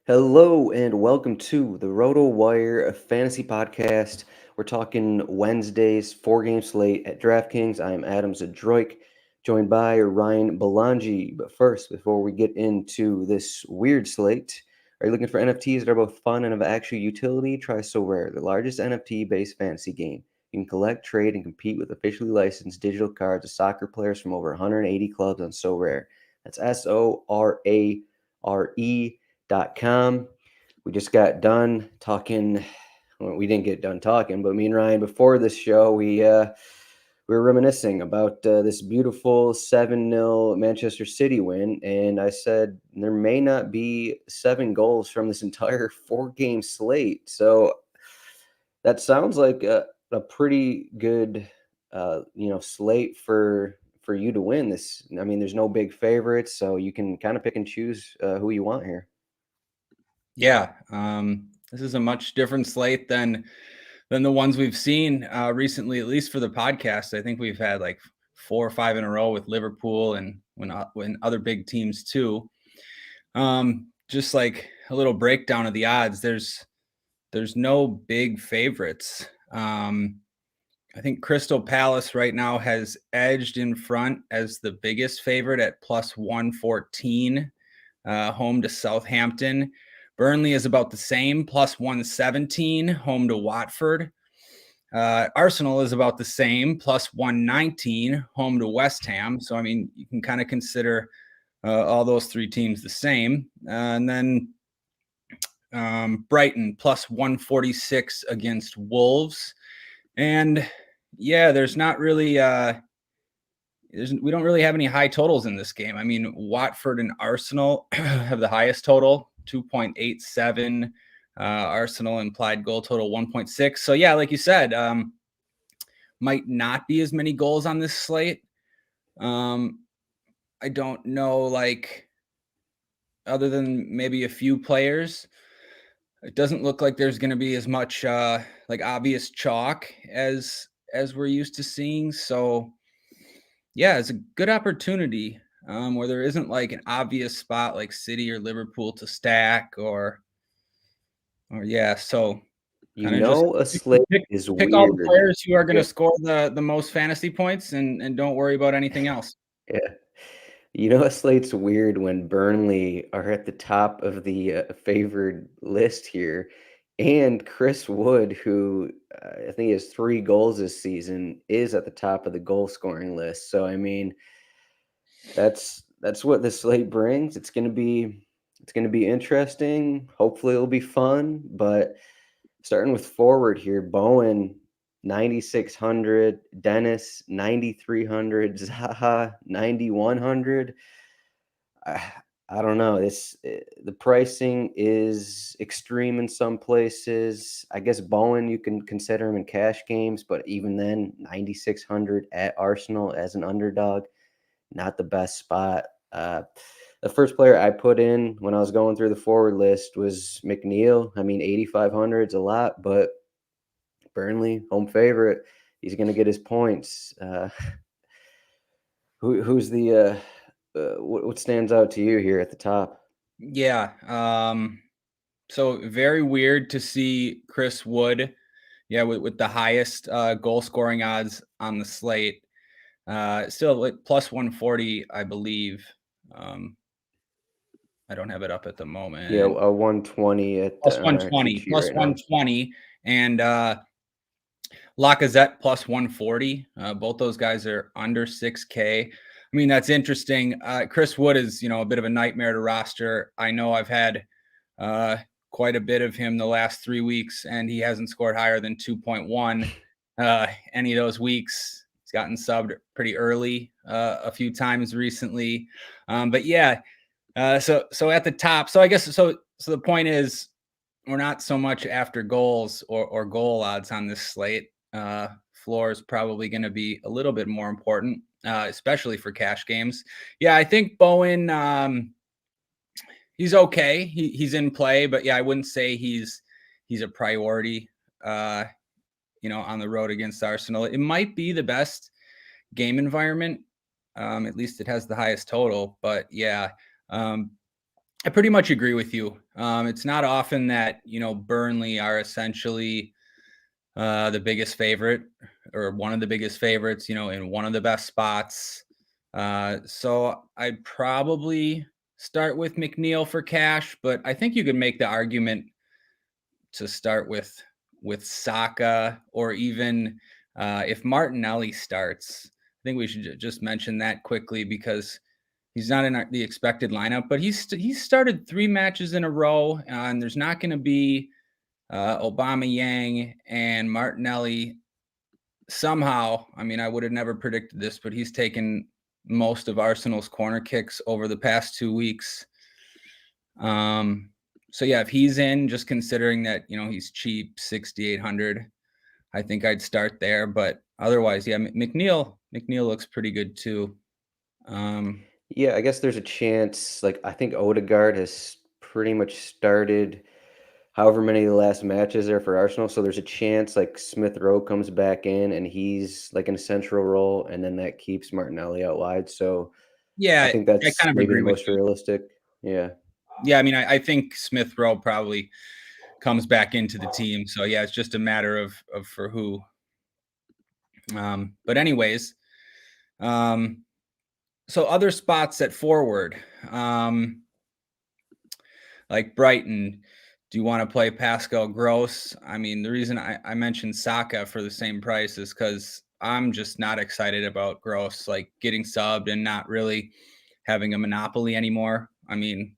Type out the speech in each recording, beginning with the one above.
Hello and welcome to the Roto Wire Fantasy Podcast. We're talking Wednesday's four-game slate at DraftKings. I am Adam Zdroik, joined by Ryan Belongia. But first, before we get into this weird slate, are you looking for NFTs that are both fun and of actual utility? Try So Rare, the largest NFT-based fantasy game. You can collect, trade, and compete with officially licensed digital cards of soccer players from over 180 clubs on So Rare. That's SORARE.com. We just got done talking. Well, we didn't get done talking, but me and Ryan before this show, we were reminiscing about this beautiful 7-0 Manchester City win, and I said there may not be 7 goals from this entire four-game slate. So that sounds like a pretty good slate for you to win this. I mean, there's no big favorites, so you can kind of pick and choose who you want here. Yeah, this is a much different slate than the ones we've seen recently, at least for the podcast. I think we've had like 4 or 5 in a row with Liverpool and when other big teams too. Just like a little breakdown of the odds. There's no big favorites. I think Crystal Palace right now has edged in front as the biggest favorite at plus 114, home to Southampton. Burnley is about the same, plus 117, home to Watford. Arsenal is about the same, plus 119, home to West Ham. So, I mean, you can kind of consider all those three teams the same. And then Brighton, plus 146 against Wolves. And yeah, there's not really we don't really have any high totals in this game. I mean, Watford and Arsenal have the highest total, 2.87. Arsenal implied goal total 1.6. So yeah, like you said, might not be as many goals on this slate. I don't know, like other than maybe a few players, it doesn't look like there's going to be as much like obvious chalk as we're used to seeing. So yeah, it's a good opportunity where there isn't like an obvious spot like City or Liverpool to stack or yeah. So kind of just A slate is pick all the weird. players who are going to Yeah, score the most fantasy points and don't worry about anything else. yeah. A slate's weird when Burnley are at the top of the favored list here, and Chris Wood, who I think has 3 goals this season, is at the top of the goal scoring list. So I mean, that's what the slate brings. It's gonna be interesting. Hopefully, it'll be fun. But starting with forward here, Bowen 9,600, Dennis 9,300, Zaha 9,100. I, I don't know. The pricing is extreme in some places. I guess Bowen you can consider him in cash games, but even then, 9,600 at Arsenal as an underdog, not the best spot. The first player I put in when I was going through the forward list was McNeil. I mean, 8,500 is a lot, but Burnley, home favorite, he's going to get his points. Who's the what stands out to you here at the top? Yeah. So very weird to see Chris Wood, yeah, with the highest goal scoring odds on the slate. Still like plus 140, I believe. I don't have it up at the moment. Yeah, a 120 at Plus TG 120, plus right now. 120, and Lacazette plus 140. Both those guys are under 6K. I mean, that's interesting. Chris Wood is, a bit of a nightmare to roster. I know I've had quite a bit of him the last 3 weeks, and he hasn't scored higher than 2.1 any of those weeks. He's gotten subbed pretty early a few times recently. But yeah, so at the top. So I guess so the point is we're not so much after goals or goal odds on this slate. Floor is probably going to be a little bit more important, especially for cash games. Yeah, I think Bowen, he's okay. He's in play, but yeah, I wouldn't say he's a priority, on the road against Arsenal. It might be the best game environment. At least it has the highest total, but yeah, I pretty much agree with you. It's not often that, Burnley are essentially the biggest favorite or one of the biggest favorites, in one of the best spots. So I'd probably start with McNeil for cash, but I think you could make the argument to start with Saka, or even if Martinelli starts. I think we should just mention that quickly because he's not in the expected lineup, but he's started 3 matches in a row, and there's not going to be Aubameyang and Martinelli. Somehow, I mean, I would have never predicted this, but he's taken most of Arsenal's corner kicks over the past 2 weeks. So yeah, if he's in, just considering that, he's cheap, 6,800, I think I'd start there. But otherwise, yeah, McNeil looks pretty good too. Yeah, I guess there's a chance. Like, I think Odegaard has pretty much started however many of the last matches there for Arsenal. So there's a chance like Smith Rowe comes back in and he's like in a central role, and then that keeps Martinelli out wide. So I Yeah, think I that's kind of maybe the agree with most you. realistic. Yeah. Yeah, I mean, I think Smith Rowe probably comes back into the team. So yeah, it's just a matter of for who. But anyways, so other spots at forward, like Brighton. Do you want to play Pascal Gross? I mean, the reason I mentioned Saka for the same price is because I'm just not excited about Gross, like getting subbed and not really having a monopoly anymore. I mean,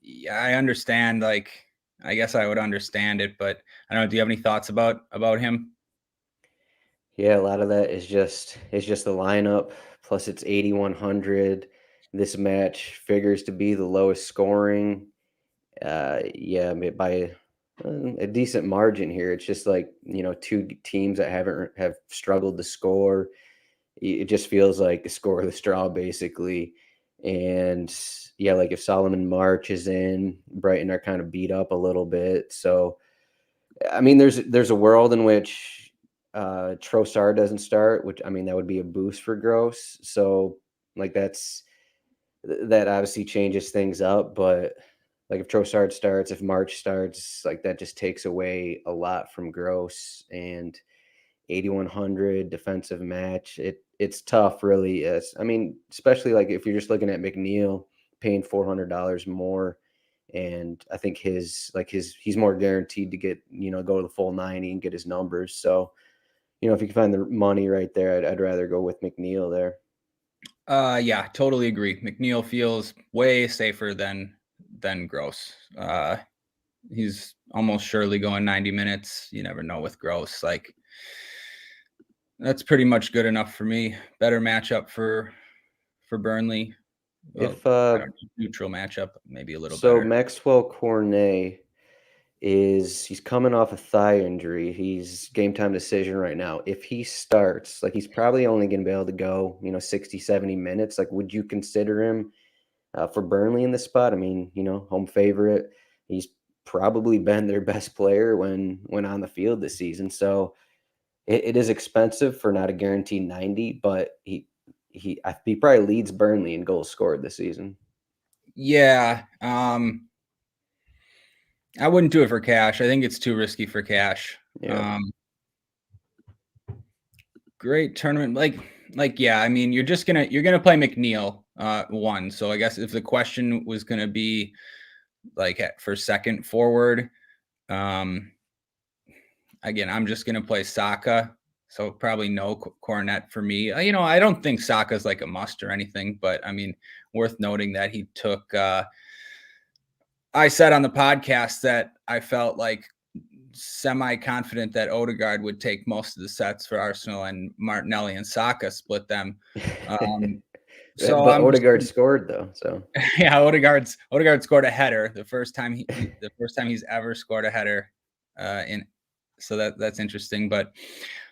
yeah, I understand. Like, I guess I would understand it, but I don't know. Do you have any thoughts about him? Yeah, a lot of that is just the lineup. Plus, it's 8,100. This match figures to be the lowest scoring. Yeah, by a decent margin here. It's just like, two teams that have struggled to score. It just feels like the score of the straw, basically. And yeah, like if Solomon March is in, Brighton are kind of beat up a little bit. So I mean, there's a world in which Trossard doesn't start, which I mean that would be a boost for Gross. So like that obviously changes things up, but like if Trossard starts, if March starts, like that just takes away a lot from Gross. And 8,100 defensive match. It's tough, really. I mean, especially like if you're just looking at McNeil paying $400 more, and I think he's more guaranteed to get go to the full 90 and get his numbers. So if you can find the money right there, I'd rather go with McNeil there. Yeah, totally agree. McNeil feels way safer than Gross. He's almost surely going 90 minutes. You never know with Gross. Like, that's pretty much good enough for me. Better matchup for Burnley. Well, If I don't know, neutral matchup, maybe a little so, better. Maxwell Cournet he's coming off a thigh injury. He's game time decision right now. If he starts, like he's probably only going to be able to go, 60, 70 minutes. Like, would you consider him for Burnley in this spot? I mean, home favorite. He's probably been their best player when on the field this season. So it is expensive for not a guaranteed 90, but he probably leads Burnley in goals scored this season. Yeah, I wouldn't do it for cash. I think it's too risky for cash. Yeah. Great tournament. Like yeah, I mean, you're gonna play McNeil one. So I guess if the question was gonna be like for second forward, again, I'm just gonna play Saka. So probably no Cornet for me. I don't think Saka's like a must or anything, but I mean, worth noting that he took. I said on the podcast that I felt like semi-confident that Odegaard would take most of the sets for Arsenal, and Martinelli and Saka split them. So But I'm just Odegaard scored though, so yeah, Odegaard scored a header the first time the first time he's ever scored a header in so that's interesting. But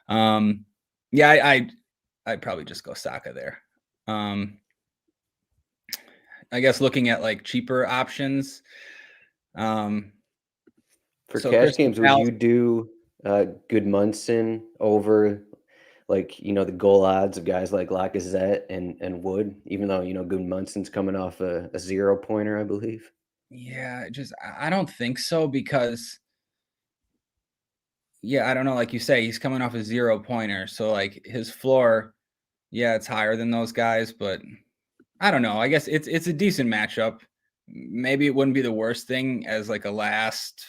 yeah, I'd probably just go Saka there. I guess looking at like cheaper options. for So cash Crystal games, would Palace. you do Goodmunson over like, the goal odds of guys like Lacazette and Wood, even though, Gudmundsson's coming off a 0-pointer, I believe. Yeah, I don't think so because yeah, I don't know, like you say, he's coming off a 0-pointer, so, like, his floor, yeah, it's higher than those guys, but I don't know, I guess it's a decent matchup. Maybe it wouldn't be the worst thing as, like, a last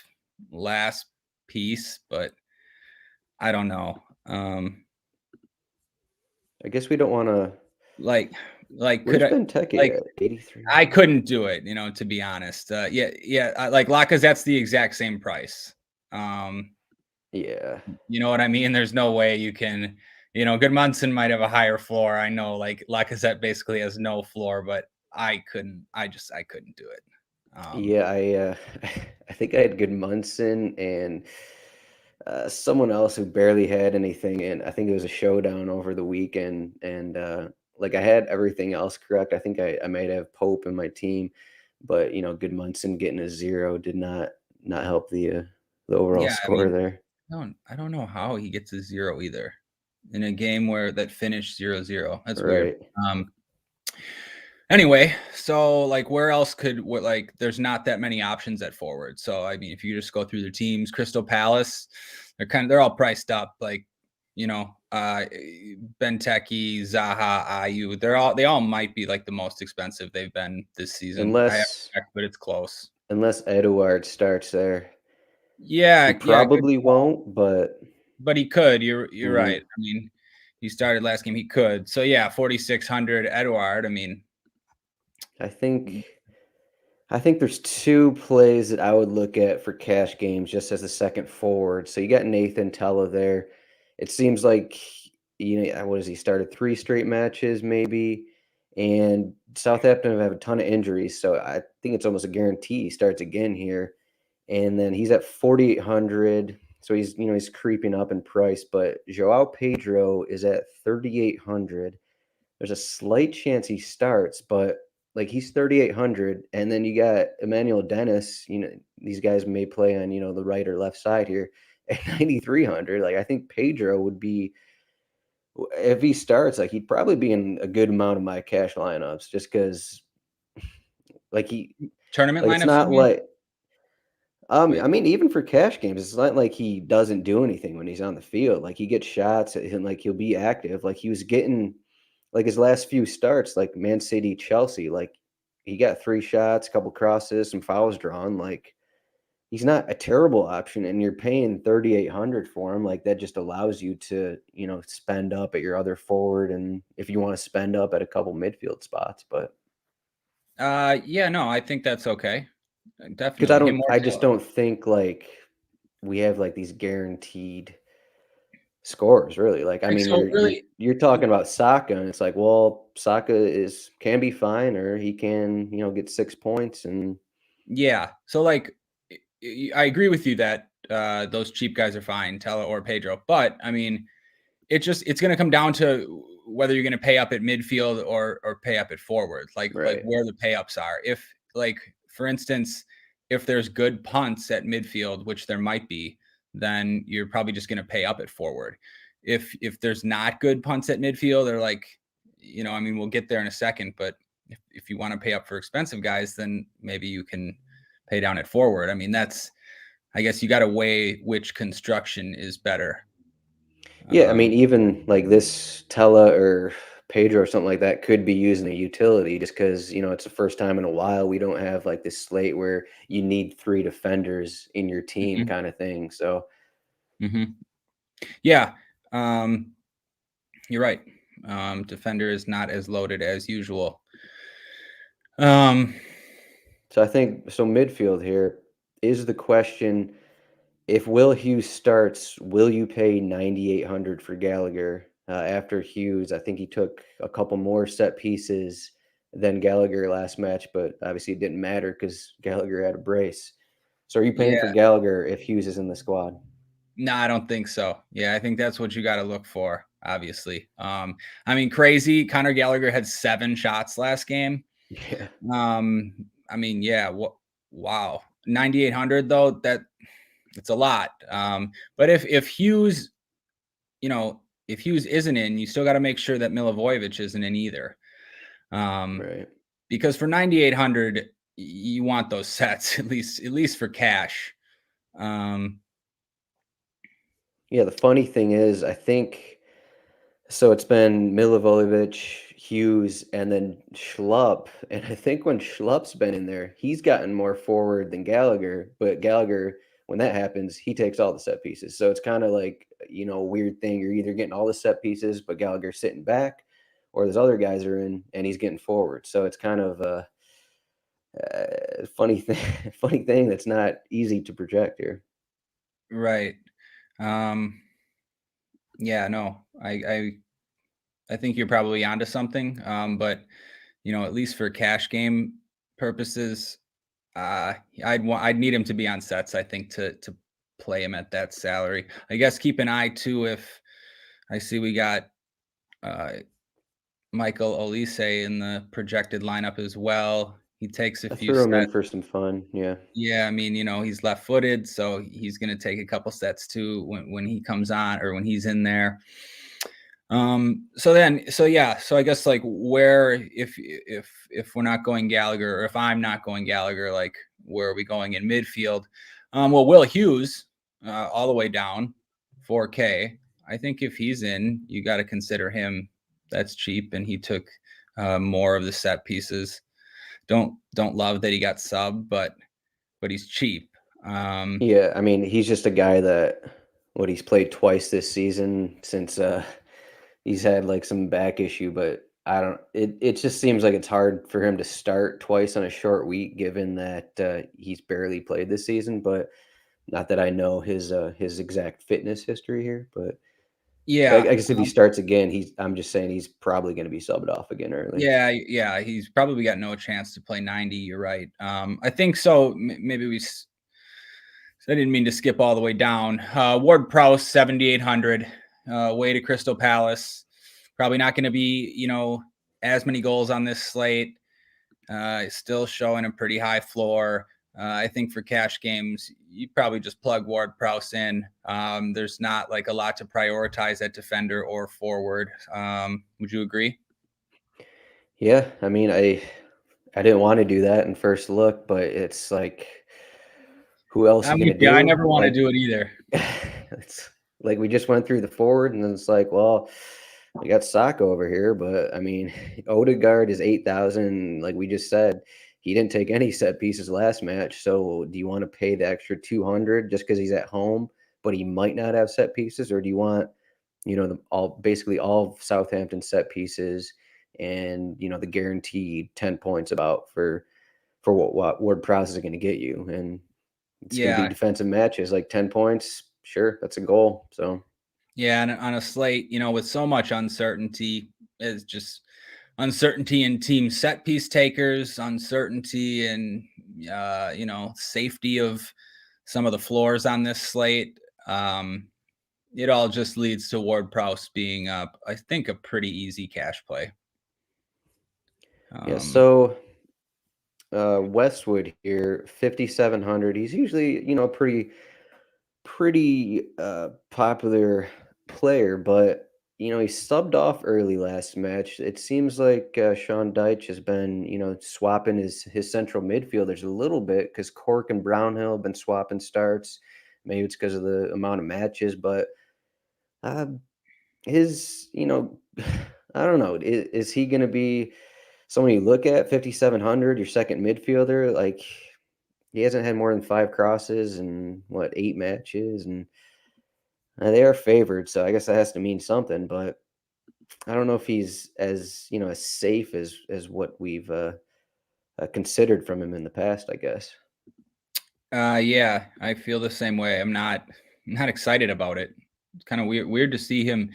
piece, but I don't know. I guess we don't want to. Like could Where's I Benteke like, at? I 8,300. couldn't do it, to be honest. Like, Lacazette's the exact same price. Um, Yeah. you know what I mean? There's no way you can Goodmanson might have a higher floor. I know, like, Lacazette basically has no floor, but I couldn't do it. Um, Yeah, I think I had Gudmundsson and someone else who barely had anything, and I think it was a showdown over the weekend, and like I had everything else correct. I think I might have Pope in my team, but Gudmundsson getting a 0 did not help the overall yeah, I score mean, there. I don't know how he gets a 0 either in a game where that finished 0-0. That's weird. Right. Um Anyway, so, like, where else there's not that many options at forward. So, I mean, if you just go through their teams, Crystal Palace, they're all priced up, like, Benteke, Zaha, Ayu. They all might be like the most expensive they've been this season. I haven't Unless checked, but it's close. Eduard starts there. He Yeah, yeah, good probably call. won't, but But he could. You're right. mhm. I mean, he started last game. He could. So yeah, 4,600 Eduard. I mean, I think I think there's two plays that I would look at for cash games just as a second forward. So you got Nathan Tella there. It seems like what has he started 3 straight matches maybe, and Southampton have a ton of injuries, so I think it's almost a guarantee he starts again here. And then he's at 4,800, so he's creeping up in price. But Joao Pedro is at 3,800. There's a slight chance he starts, but like he's 3,800, and then you got Emmanuel Dennis. These guys may play on the right or left side here at 9,300. Like I think Pedro would be, if he starts, like he'd probably be in a good amount of my cash lineups, just because like tournament it's lineups, you not mean? like I mean, even for cash games, it's not like he doesn't do anything when he's on the field. Like he gets shots and like he'll be active. Like he was getting like his last few starts, like Man City, Chelsea, like he got 3 shots, a couple crosses, some fouls drawn. Like he's not a terrible option, and you're paying 3,800 for him. Like that just allows you to, spend up at your other forward, and if you want to spend up at a couple midfield spots, but Yeah, no, I think that's okay. because I Definitely. Hey, don't, more I just so. don't think like we have like these guaranteed scores really. Like I Like, mean, so you're talking about Saka, and it's like, well, Saka can be fine, or he can get 6 points, and yeah. So, like, I agree with you that those cheap guys are fine, Tella or Pedro. But I mean, it's going to come down to whether you're going to pay up at midfield or pay up at forward, like right. where the pay ups are. If, like, for instance, if there's good punts at midfield, which there might be, then you're probably just going to pay up at forward. If there's not good punts at midfield, or, like, I mean, we'll get there in a second, but if you want to pay up for expensive guys, then maybe you can pay down at forward. I mean, I guess you got to weigh which construction is better. Yeah, I mean, Um, even like this Tella or Pedro or something like that could be using a utility just because, it's the first time in a while we don't have like this slate where you need 3 defenders in your team mhm, kind of thing. So, mhm. Yeah, um, you're right. Defender is not as loaded as usual. Um, so I think so. Midfield here is the question: if Will Hughes starts, will you pay 9,800 for Gallagher? After Hughes, I think he took a couple more set pieces than Gallagher last match, but obviously it didn't matter because Gallagher had a brace. So are you paying for yeah, Gallagher if Hughes is in the squad? no, I don't think so. Yeah, I think that's what you got to look for, obviously. I mean, crazy. Conor Gallagher had 7 shots last game. Yeah. I mean, yeah, wow. 9,800 though, it's a lot. But if Hughes, if Hughes isn't in, you still got to make sure that Milivojevic isn't in either. Right. Because for 9,800, you want those sets at least for cash. Yeah, the funny thing is, I think so. It's been Milivojevic, Hughes, and then Schlupp. And I think when Schlupp's been in there, he's gotten more forward than Gallagher. But Gallagher, when that happens, he takes all the set pieces. So it's kind of like, a weird thing. You're either getting all the set pieces, but Gallagher's sitting back, or there's other guys are in and he's getting forward. So it's kind of a funny thing, funny thing that's not easy to project here. Right. Yeah, no, I think you're probably onto something. But at least for cash game purposes, I'd need him to be on sets, I think, to play him at that salary. I guess keep an eye too if I see we got Michael Olise in the projected lineup as well. He takes a I few threw him in sets. for some fun. Yeah. Yeah, I mean, he's left-footed, so he's going to take a couple sets too when he comes on or when he's in there. So I guess like where if we're not going Gallagher or if I'm not going Gallagher, like where are we going in midfield? Well, Will Hughes, all the way down, 4K. I think if he's in, you got to consider him. That's cheap, and he took more of the set pieces. Don't love that he got subbed, but he's cheap. Yeah, I mean, he's just a guy that he's played twice this season since he's had like some back issue, but I don't it just seems like it's hard for him to start twice on a short week given that he's barely played this season, but not that I know his exact fitness history here, but I Yeah, guess if he starts again, I'm just saying he's probably going to be subbed off again early. yeah, he's probably got no chance to play 90. You're right. I think so. Maybe I didn't mean to skip all the way down. Ward Prowse, 7,800, way to Crystal Palace. Probably not going to be, as many goals on this slate. Still showing a pretty high floor. I think for cash games, you probably just plug Ward Prowse in. There's not like a lot to prioritize at defender or forward. Would you agree? Yeah, I mean, I didn't want to do that in first look, but it's like who else I'm you gonna with you. I do? never want to do it either. It's like we just went through the forward, and then it's like, well, we got Saka over here, but I mean, Odegaard is 8,000. Like we just said, he didn't take any set pieces last match. So do you want to pay the extra 200 just because he's at home, but he might not have set pieces, or do you want, basically all of Southampton set pieces, and the guaranteed 10 points about for what Ward Prowse is going to get you, and it's going to be Yeah. defensive matches, like 10 points. Sure, that's a goal. So, Yeah. And on a slate, with so much uncertainty, is just uncertainty in team set piece takers, uncertainty in, safety of some of the floors on this slate. It all just leads to Ward Prowse being, I think, a pretty easy cash play. yeah. So, Westwood here, 5,700. He's usually, pretty popular player, but he subbed off early last match. It seems like Sean Dyche has been, swapping his central midfielders a little bit because Cork and Brownhill have been swapping starts. Maybe it's because of the amount of matches, but uh, his, I don't know. Is he going to be someone you look at 5,700, your second midfielder? Like he hasn't had more than 5 crosses in what 8 matches, and they are favored, so I guess that has to mean something. But I don't know if he's as safe as what we've considered from him in the past, I guess. Yeah, I feel the same way. I'm not excited about it. It's kind of weird to see him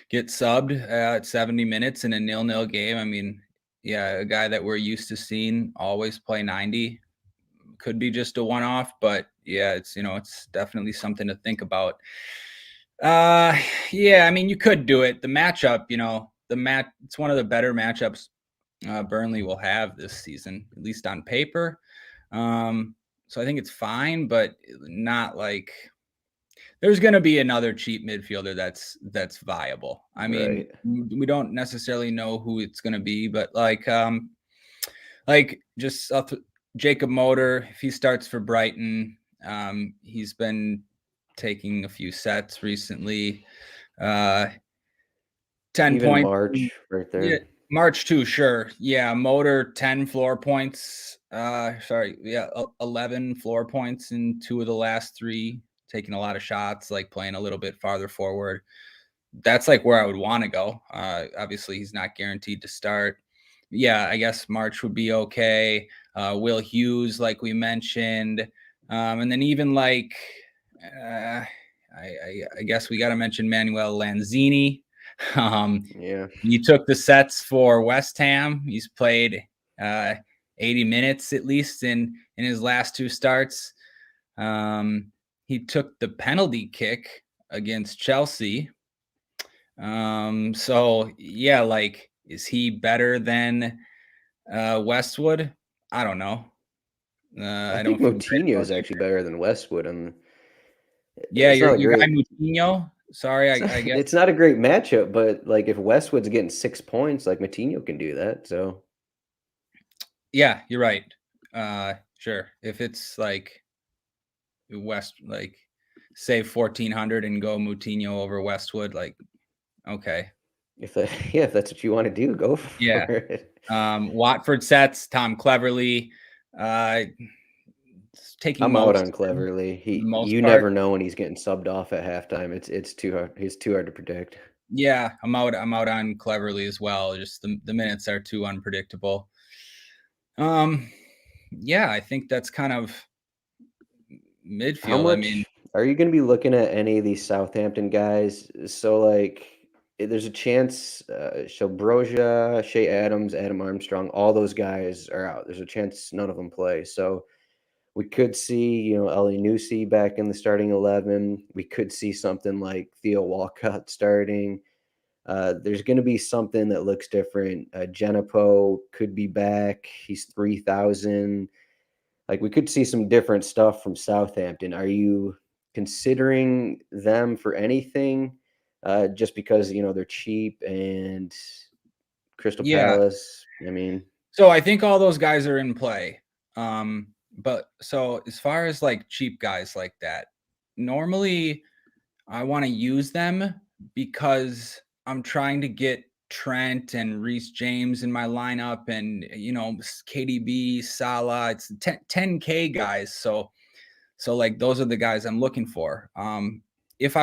get subbed at 70 minutes in a 0-0 game. I mean, yeah, a guy that we're used to seeing always play 90 could be just a one-off, but yeah, it's definitely something to think about. Yeah, I mean, you could do it. The matchup, it's one of the better matchups Burnley will have this season, at least on paper. So I think it's fine, but not like there's going to be another cheap midfielder that's viable. I mean, we don't necessarily know who it's going to be, but like just Jacob Motor, if he starts for Brighton, he's been taking a few sets recently. 10 Even points. March right there. Yeah, March too, sure. Yeah, Motor 10 floor points. 11 floor points in 2 of the last 3, taking a lot of shots, like playing a little bit farther forward. That's like where I would want to go. Obviously he's not guaranteed to start. Yeah, I guess March would be okay. Will Hughes, like we mentioned. And then even like I guess we got to mention Manuel Lanzini. He took the sets for West Ham. He's played 80 minutes at least in his last 2 starts. He took the penalty kick against Chelsea. So yeah, like, is he better than Westwood? I don't know. I think Moutinho is actually better than Westwood. Yeah, your guy Moutinho. Sorry, I guess it's not a great matchup, but like if Westwood's getting 6 points, like Moutinho can do that. So yeah, you're right. Sure. If it's like like save 1,400 and go Moutinho over Westwood, like okay. If that's what you want to do, go for it. Watford sets Tom Cleverley. I'm out on Cleverley. You never know when he's getting subbed off at halftime. It's too hard. He's too hard to predict. Yeah, I'm out on Cleverley as well. Just the minutes are too unpredictable. Yeah, I think that's kind of midfield. How much are you going to be looking at any of these Southampton guys? So like there's a chance Broja, Shea Adams, Adam Armstrong, all those guys are out. There's a chance none of them play. So we could see, Ellie Newsy back in the starting 11. We could see something like Theo Walcott starting. There's going to be something that looks different. Genepo could be back. He's 3,000. Like we could see some different stuff from Southampton. Are you considering them for anything? Just because they're cheap and Crystal Palace. I mean, so I think all those guys are in play. But so as far as like cheap guys like that, normally I want to use them because I'm trying to get Trent and Reece James in my lineup and, KDB, Salah, it's 10K guys. So like those are the guys I'm looking for. If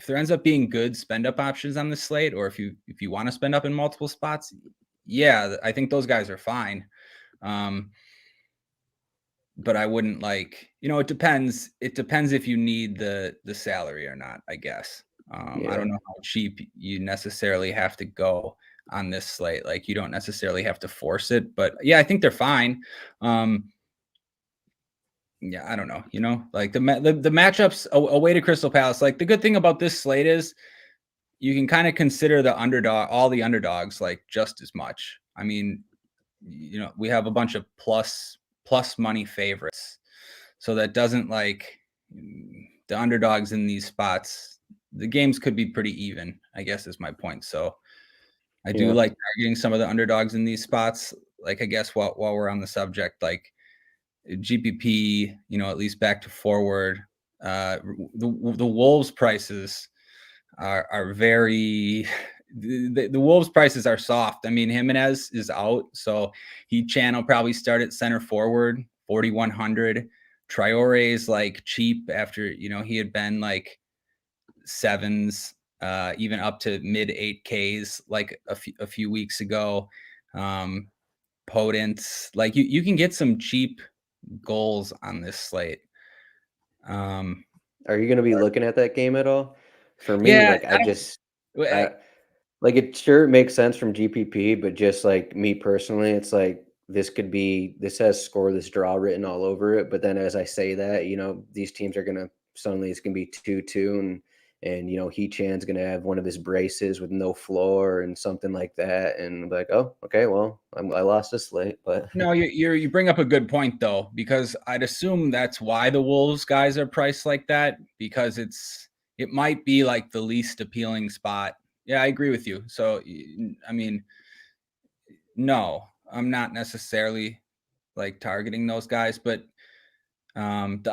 there ends up being good spend up options on the slate, or if you want to spend up in multiple spots, yeah, I think those guys are fine. But I wouldn't it depends. It depends if you need the salary or not, I guess. I don't know how cheap you necessarily have to go on this slate. Like you don't necessarily have to force it, but yeah, I think they're fine. Yeah, I don't know, like the matchups away to Crystal Palace. Like the good thing about this slate is you can kind of consider all the underdogs like just as much. I mean, we have a bunch of plus money favorites. So that doesn't like the underdogs in these spots. The games could be pretty even, I guess is my point. So I do like targeting some of the underdogs in these spots. Like, I guess while we're on the subject, like GPP, at least back to forward, the Wolves prices are very the Wolves prices are soft. I mean, Jimenez is out, so Chan probably start at center forward, 4,100. Traore is like cheap after he had been like 7s, even up to mid 8Ks like a few weeks ago. Potent, like you can get some cheap goals on this slate. Are you going to be looking at that game at all? For me, like it sure makes sense from GPP, but just like me personally, it's like this has scoreless draw written all over it. But then as I say that, these teams are gonna suddenly it's gonna be 2-2, and and He-Chan's gonna have one of his braces with no floor and something like that, and I'm like, oh, okay, well, I lost this slate, but No, you bring up a good point though, because I'd assume that's why the Wolves guys are priced like that, because it might be like the least appealing spot. Yeah, I agree with you. So I mean, no, I'm not necessarily like targeting those guys, but the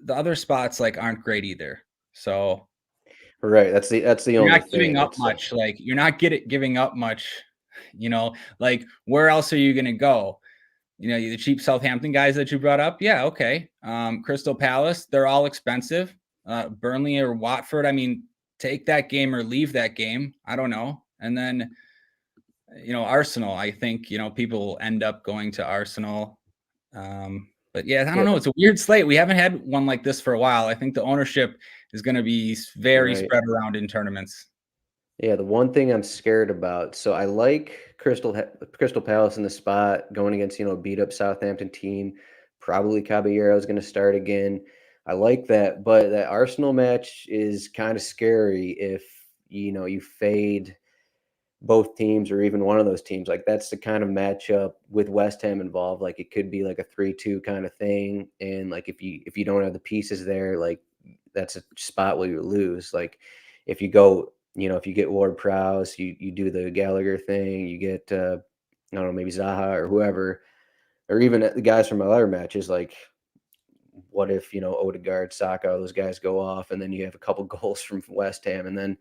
other spots like aren't great either. So right, that's the you're only not giving thing. up It's much. Like you're not giving up much. Like where else are you gonna go? The cheap Southampton guys that you brought up. Yeah, okay. Crystal Palace, they're all expensive. Burnley or Watford, I mean, take that game or leave that game. I don't know. And then Arsenal, I think people will end up going to Arsenal. But yeah, I don't yeah, know. It's a weird slate. We haven't had one like this for a while. I think the ownership is going to be very right. spread around in tournaments. Yeah, the one thing I'm scared about. So I like Crystal Palace in the spot going against beat up Southampton team. Probably Caballero is going to start again. I like that, but that Arsenal match is kind of scary if you fade both teams or even one of those teams. Like that's the kind of matchup with West Ham involved. Like it could be like a 3-2 kind of thing, and like if you don't have the pieces there, like that's a spot where you lose. Like if you go, if you get Ward Prowse, you do the Gallagher thing, you get I don't know, maybe Zaha or whoever, or even the guys from other matches. Like what if Odegaard, Saka, those guys go off, and then you have a couple goals from West Ham, and then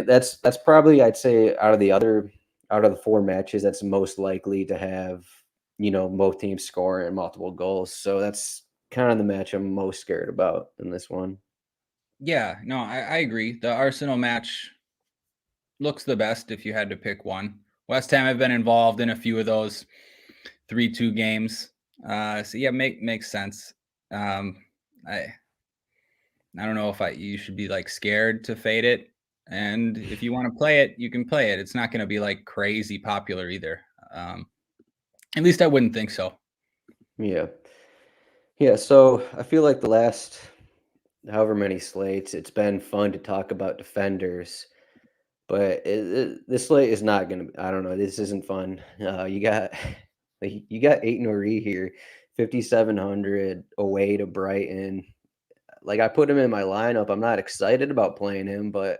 that's probably, I'd say, out of the four matches, that's most likely to have both teams scoring multiple goals. So that's kind of the match I'm most scared about in this one. Yeah, no, I agree. The Arsenal match looks the best if you had to pick one. West Ham have been involved in a few of those 3-2 games. So yeah, makes sense. Um, I don't know if you should be like scared to fade it. And if you want to play it, you can play it. It's not going to be like crazy popular either. At least I wouldn't think so. Yeah. Yeah. So I feel like the last however many slates, it's been fun to talk about defenders, but this slate is not going to, I don't know, this isn't fun. You got Eight Nori here, 5,700 away to Brighton. Like I put him in my lineup. I'm not excited about playing him, but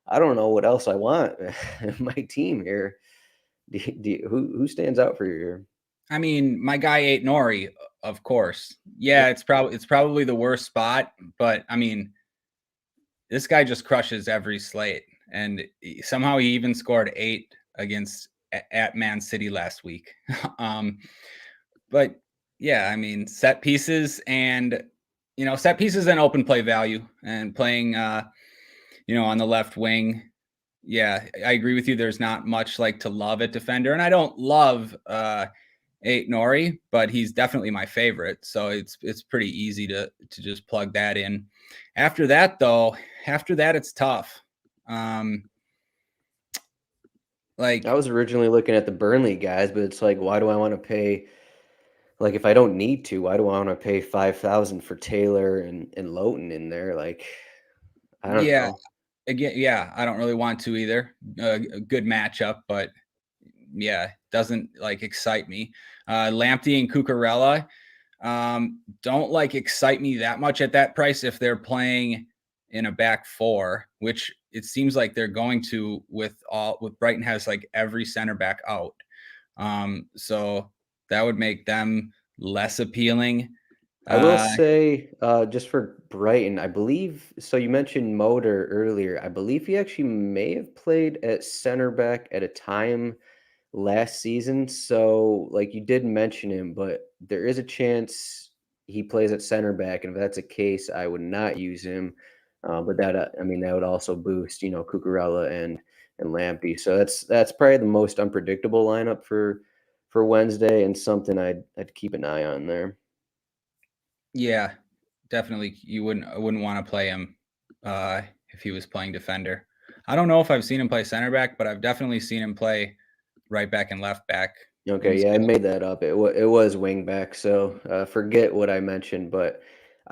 I don't know what else I want in my team here. Who stands out for you here? I mean, my guy ate Nori, of course. Yeah, it's probably the worst spot, but I mean, this guy just crushes every slate, and somehow he even scored 8 against at Man City last week. But yeah, I mean, set pieces and open play value and playing on the left wing. Yeah, I agree with you. There's not much like to love at defender, and I don't love Eight Nori, but he's definitely my favorite. So it's pretty easy to just plug that in. After that, it's tough. Like I was originally looking at the Burnley guys, but it's like, why do I want to pay? Like, if I don't need to, why do I want to pay 5,000 for Taylor and Lowton in there? Like, I don't yeah, know. again, yeah, I don't really want to either. A good matchup, but yeah, doesn't like excite me. Lamptey and Cucurella don't like excite me that much at that price if they're playing in a back four, which it seems like they're going to with Brighton has like every center back out. So that would make them less appealing. I will say, just for Brighton, I believe. So you mentioned Motor earlier. I believe he actually may have played at center back at a time last season. So, like you did mention him, but there is a chance he plays at center back, and if that's the case, I would not use him. But that, I mean, that would also boost, Cucurella and Lamptey. So that's probably the most unpredictable lineup for Wednesday, and something I'd keep an eye on there. Yeah, definitely. I wouldn't want to play him if he was playing defender. I don't know if I've seen him play center back, but I've definitely seen him play right back and left back. Okay, yeah, I made that up. It was wing back, so forget what I mentioned. But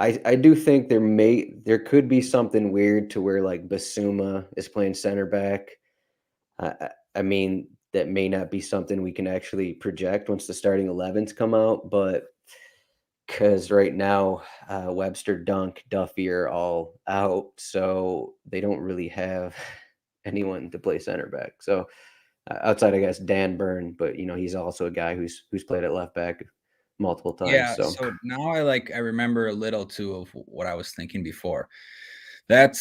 I do think there could be something weird to where like Basuma is playing center back. I mean, that may not be something we can actually project once the starting 11s come out, but because right now Webster, Dunk, Duffy are all out, so they don't really have anyone to play center back. So outside, I guess Dan Burn, but he's also a guy who's played at left back multiple times. Yeah, So so now I remember a little too of what I was thinking before. That's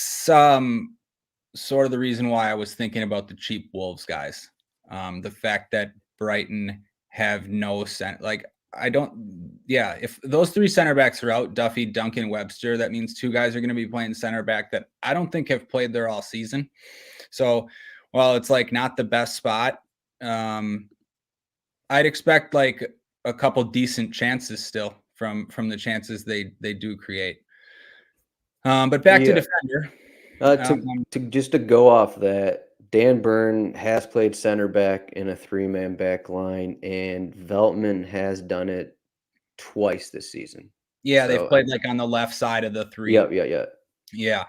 sort of the reason why I was thinking about the cheap Wolves guys. The fact that Brighton have no center, like if those three center backs are out, Duffy, Duncan, Webster, that means two guys are going to be playing center back that I don't think have played there all season. So while it's like not the best spot, I'd expect like a couple decent chances still from the chances they do create. But back to defender. To go off that, Dan Burn has played center back in a 3-man back line, and Veltman has done it twice this season. Yeah, they've played like on the left side of the three. Yeah.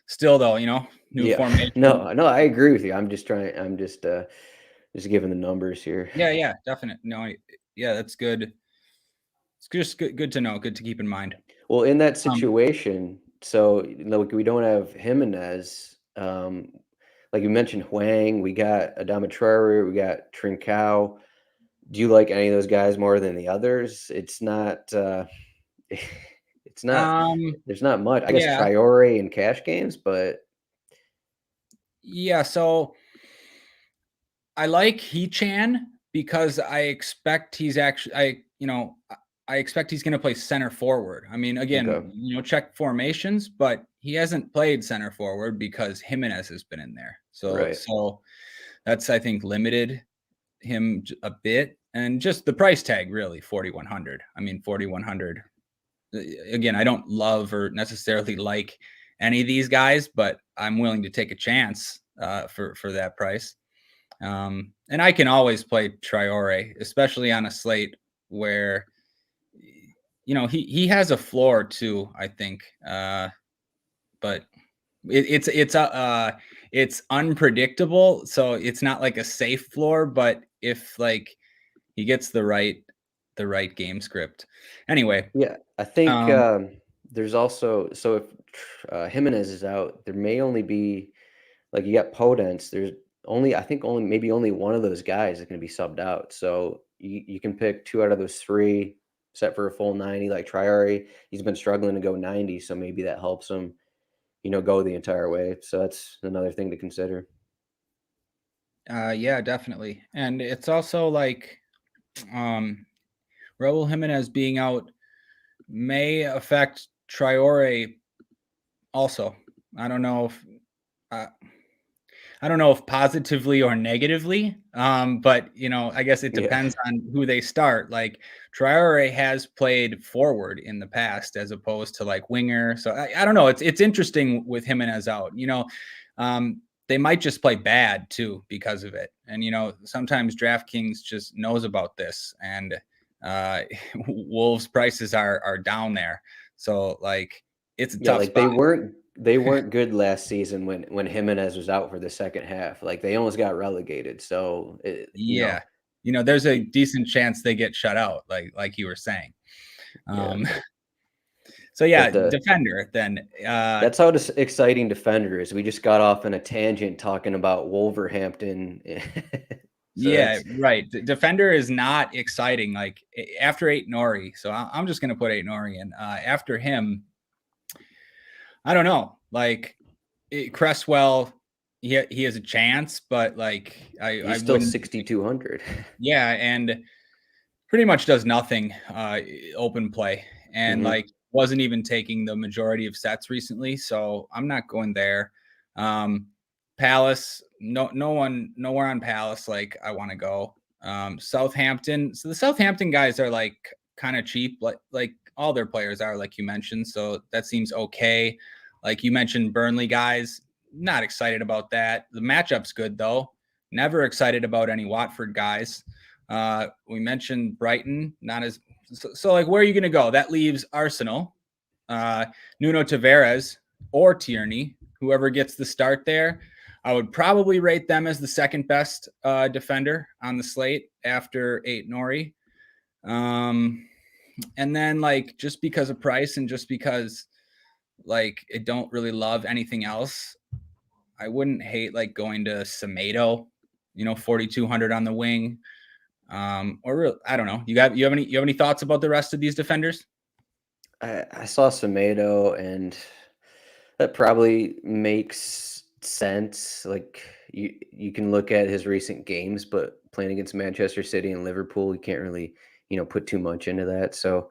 Still though, new formation. No, I agree with you. I'm just giving the numbers here. Yeah, definitely. No, yeah, that's good. It's just good to know, good to keep in mind. Well, in that situation, so we don't have Jimenez. Like you mentioned, Huang, we got Adama Traore, we got Trincao. Do you like any of those guys more than the others? It's not. It's not. There's not much. I guess Traore in cash games, but yeah. So I like He-Chan because I expect he's actually. I expect he's going to play center forward. I mean, again, check formations, but he hasn't played center forward because Jimenez has been in there. So that's, I think, limited him a bit. And just the price tag, really, 4,100. I mean, 4,100. Again, I don't love or necessarily like any of these guys, but I'm willing to take a chance for that price. And I can always play Traore, especially on a slate where he has a floor too, I think. But it's unpredictable, so it's not like a safe floor, but if like he gets the right game script. Anyway. Yeah, I think there's also, so if Jimenez is out, there may only be, like, you got Podence, there's maybe only one of those guys is going to be subbed out. So you can pick two out of those three, set for a full 90. Like Traore, he's been struggling to go 90, so maybe that helps him, go the entire way. So that's another thing to consider. Yeah, definitely. And it's also like Raul Jimenez being out may affect Traore also. I don't know if positively or negatively, but I guess it depends on who they start. Like Traore has played forward in the past as opposed to like winger. So I don't know. It's interesting with Jimenez out. They might just play bad too because of it. And sometimes DraftKings just knows about this, and Wolves prices are down there. So like it's a tough spot. They weren't good last season when Jimenez was out for the second half. Like they almost got relegated. So there's a decent chance they get shut out, like you were saying. So defender then. That's how exciting defender is. We just got off on a tangent talking about Wolverhampton. Right. Defender is not exciting. Like after Aït-Nouri, so I'm just going to put Aït-Nouri in. After him, I don't know. Like Cresswell, he has a chance, but like he's still 6,200. Yeah, and pretty much does nothing open play, and like wasn't even taking the majority of sets recently, so I'm not going there. Palace, nowhere on Palace like I want to go. Southampton, so the Southampton guys are like kind of cheap, like all their players are, like you mentioned, so that seems okay. Like you mentioned, Burnley guys, not excited about that. The matchup's good though. Never excited about any Watford guys. We mentioned Brighton, not as so like where are you going to go? That leaves Arsenal, Nuno Tavares or Tierney, whoever gets the start there. I would probably rate them as the second best defender on the slate after Ait-Nouri. And then like, just because of price and just because like I don't really love anything else, I wouldn't hate like going to Semedo, 4,200 on the wing. Or I don't know. You have any thoughts about the rest of these defenders? I saw Semedo, and that probably makes sense. Like you can look at his recent games, but playing against Manchester City and Liverpool, you can't really put too much into that. So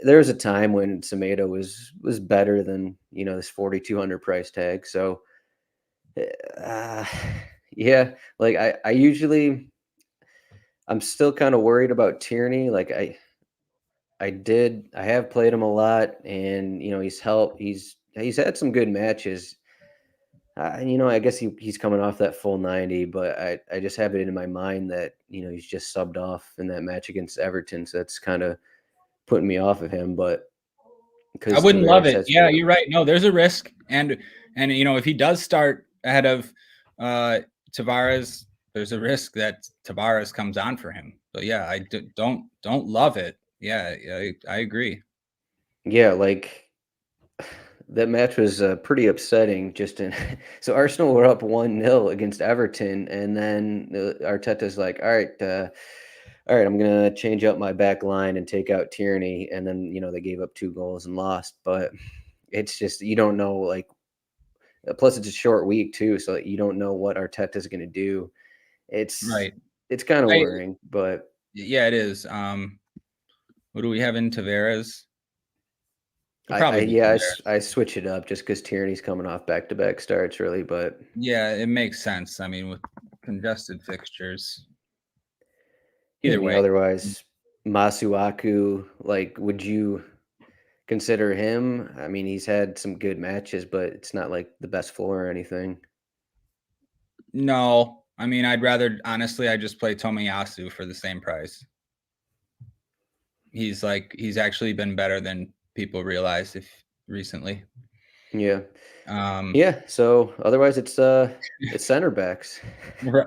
there was a time when Semedo was better than this 4,200 price tag. So uh, yeah, like I usually I'm still kind of worried about Tierney. Like I have played him a lot, and he's helped. He's had some good matches. I guess he's coming off that full 90, but I just have it in my mind that he's just subbed off in that match against Everton, so that's kind of putting me off of him. But I because wouldn't love Tavares it. has, Yeah, you're right. No, there's a risk, and if he does start ahead of Tavares, there's a risk that Tavares comes on for him. So yeah, I don't love it. Yeah, I agree. yeah, like that match was pretty upsetting. So Arsenal were up 1-0 against Everton, and then Arteta's like, all right, I'm gonna change up my back line and take out Tierney, and then they gave up 2 goals and lost. But it's just you don't know, like, plus it's a short week too, so you don't know what Arteta's gonna do. It's Right. it's kind of worrying, but Yeah, it is. What do we have in Tavares? I switch it up just because Tierney's coming off back-to-back starts, really. But Yeah, it makes sense. I mean, with congested fixtures, yeah, I either mean, way. otherwise, Masuaku, like, would you consider him? I mean, he's had some good matches, but it's not like the best floor or anything. No, I mean, I'd just play Tomiyasu for the same price. He's actually been better than people realize recently. Yeah. Yeah. So otherwise, it's center backs.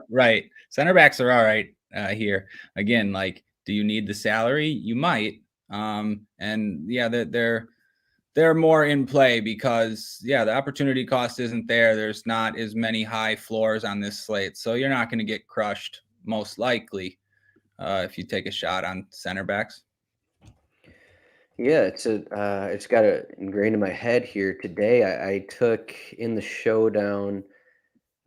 Right. Center backs are all right here. Again, like, do you need the salary? You might. And yeah, they're more in play because the opportunity cost isn't there. There's not as many high floors on this slate, so you're not going to get crushed most likely if you take a shot on center backs. Yeah, it's got it ingrained in my head here today. I took in the showdown.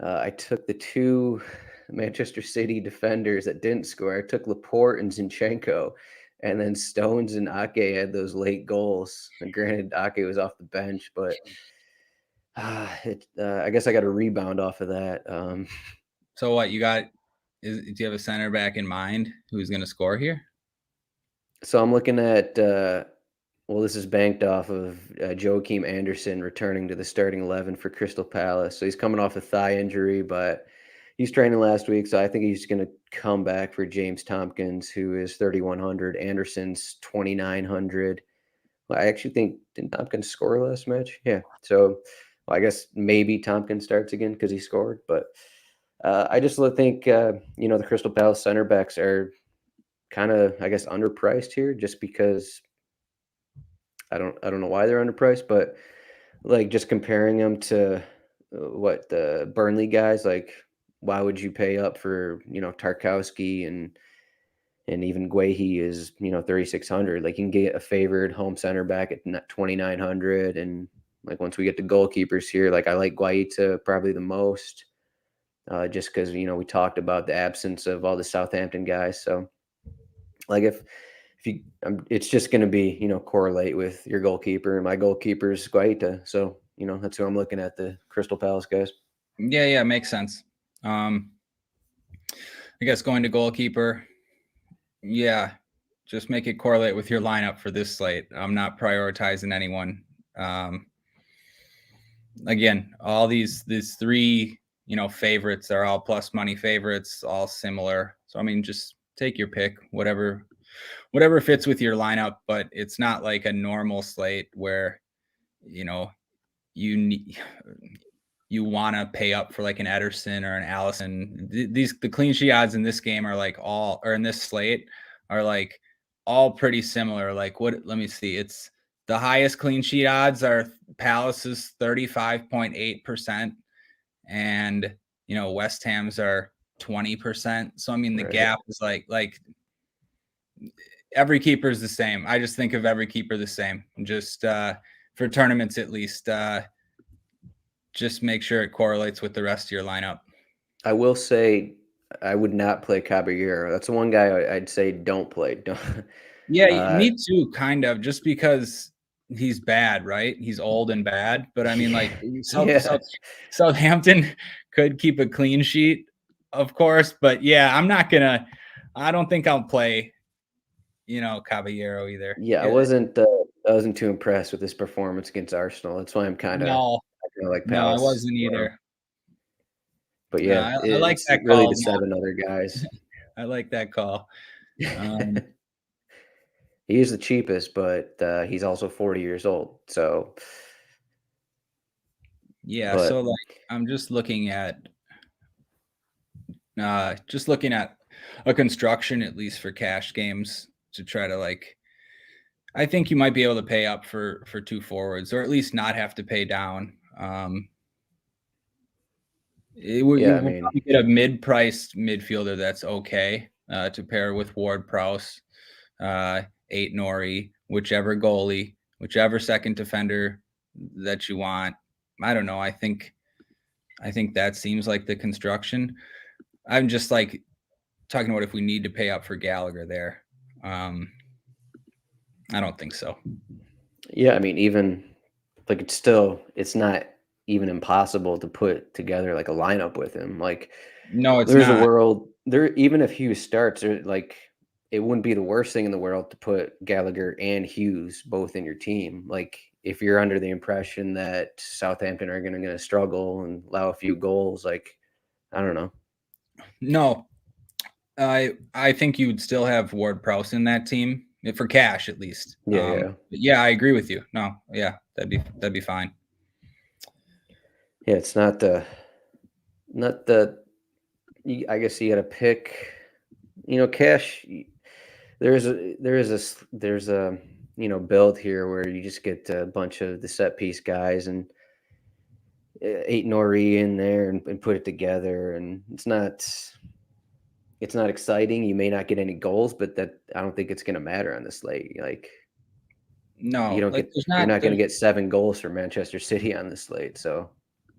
I took the two Manchester City defenders that didn't score. I took Laporte and Zinchenko, and then Stones and Ake had those late goals. And granted, Ake was off the bench, but I guess I got a rebound off of that. So what you got? Do you have a center back in mind who's going to score here? So I'm looking at. Well, this is banked off of Joachim Anderson returning to the starting 11 for Crystal Palace. So he's coming off a thigh injury, but he's training last week. So I think he's going to come back for James Tompkins, who is 3,100. Anderson's 2,900. Well, I actually think, didn't Tompkins score last match? Yeah. So I guess maybe Tompkins starts again because he scored. But I just think, the Crystal Palace center backs are kind of, I guess, underpriced here just because I don't know why they're underpriced, but like just comparing them to what the Burnley guys, like why would you pay up for Tarkowski and even Guehi is 3,600. Like you can get a favored home center back at 2,900, and like once we get to goalkeepers here, like I like Guaita probably the most, just because we talked about the absence of all the Southampton guys. So like if you, it's just going to be, correlate with your goalkeeper. My goalkeeper is Guaita. So, that's who I'm looking at, the Crystal Palace guys. Yeah, makes sense. I guess going to goalkeeper, just make it correlate with your lineup for this slate. I'm not prioritizing anyone. Again, all these three, favorites are all plus money favorites, all similar. So, I mean, just take your pick, whatever whatever fits with your lineup, but it's not like a normal slate where, you know, you want to pay up for like an Ederson or an Allison. The clean sheet odds in this game are like in this slate are like all pretty similar. Like let me see. It's the highest clean sheet odds are Palace's 35.8%, and West Ham's are 20%. So I mean the gap is like every keeper is the same. I just think of every keeper the same. Just for tournaments at least. Just make sure it correlates with the rest of your lineup. I will say I would not play Caballero. That's the one guy I'd say don't play. Don't. Yeah, me too, kind of, just because he's bad, right? He's old and bad. But I mean, like Southampton could keep a clean sheet, of course. But yeah, I don't think I'll play, Caballero either. Yeah, I wasn't too impressed with his performance against Arsenal. That's why I'm kind of like Palace. I wasn't either. But yeah, I like that really call. the 7 other guys. I like that call. He is the cheapest, but he's also 40 years old. So yeah, so like I'm just looking at a construction, at least for cash games, to try to I think you might be able to pay up for 2 forwards, or at least not have to pay down. You will probably get a mid-priced midfielder that's okay to pair with Ward-Prowse, Ait-Nouri, whichever goalie, whichever second defender that you want. I don't know. I think that seems like the construction. I'm just talking about if we need to pay up for Gallagher there. I don't think so. Yeah, I mean, even it's not even impossible to put together like a lineup with him. Like, no, it's there's not. a world there. Even if Hughes starts, it wouldn't be the worst thing in the world to put Gallagher and Hughes both in your team. Like, if you're under the impression that Southampton are going to struggle and allow a few goals, I don't know. No, I think you would still have Ward-Prowse in that team for cash at least. Yeah, I agree with you. No, yeah, that'd be fine. Yeah, it's not the. I guess you got to pick. Cash. There's a build here where you just get a bunch of the set piece guys and Ait-Nouri in there and put it together, and it's not exciting. You may not get any goals, but I don't think it's going to matter on the slate. No, you're not going to get 7 goals for Manchester City on the slate. So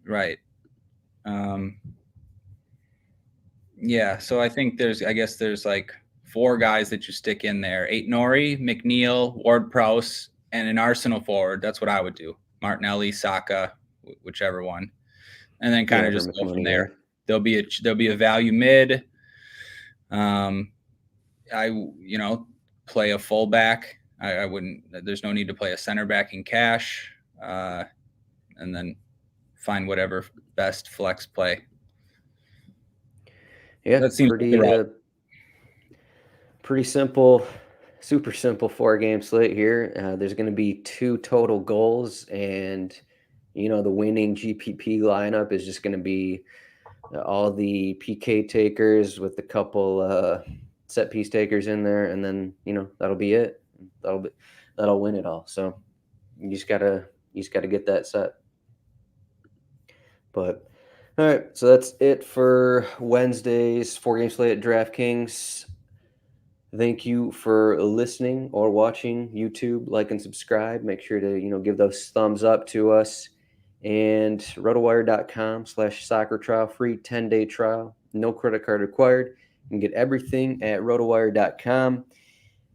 right. Yeah, so I think there's 4 guys that you stick in there: Ait-Nouri, McNeil, Ward-Prowse, and an Arsenal forward. That's what I would do: Martinelli, Saka, whichever one, and then kind of just go from there. There'll be a value mid. Play a fullback. I wouldn't. There's no need to play a center back in cash, and then find whatever best flex play. Yeah, that seems pretty simple, super simple 4-game slate here. There's going to be 2 total goals, and the winning GPP lineup is just going to be all the PK takers with a couple set piece takers in there, and then that'll be it. That'll win it all. So you just gotta get that set. But all right, so that's it for Wednesday's 4-game slate at DraftKings. Thank you for listening or watching YouTube. Like and subscribe. Make sure to give those thumbs up to us. And rotowire.com/soccer trial, free 10-day trial, no credit card required. You can get everything at rotowire.com.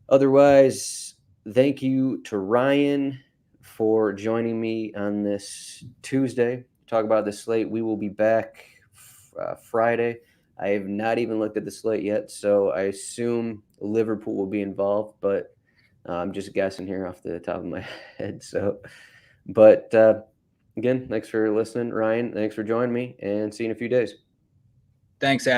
Otherwise, thank you to Ryan for joining me on this Tuesday. Talk about the slate. We will be back Friday. I have not even looked at the slate yet, so I assume Liverpool will be involved, but I'm just guessing here off the top of my head. So, but again, thanks for listening, Ryan. Thanks for joining me, and see you in a few days. Thanks, Adam.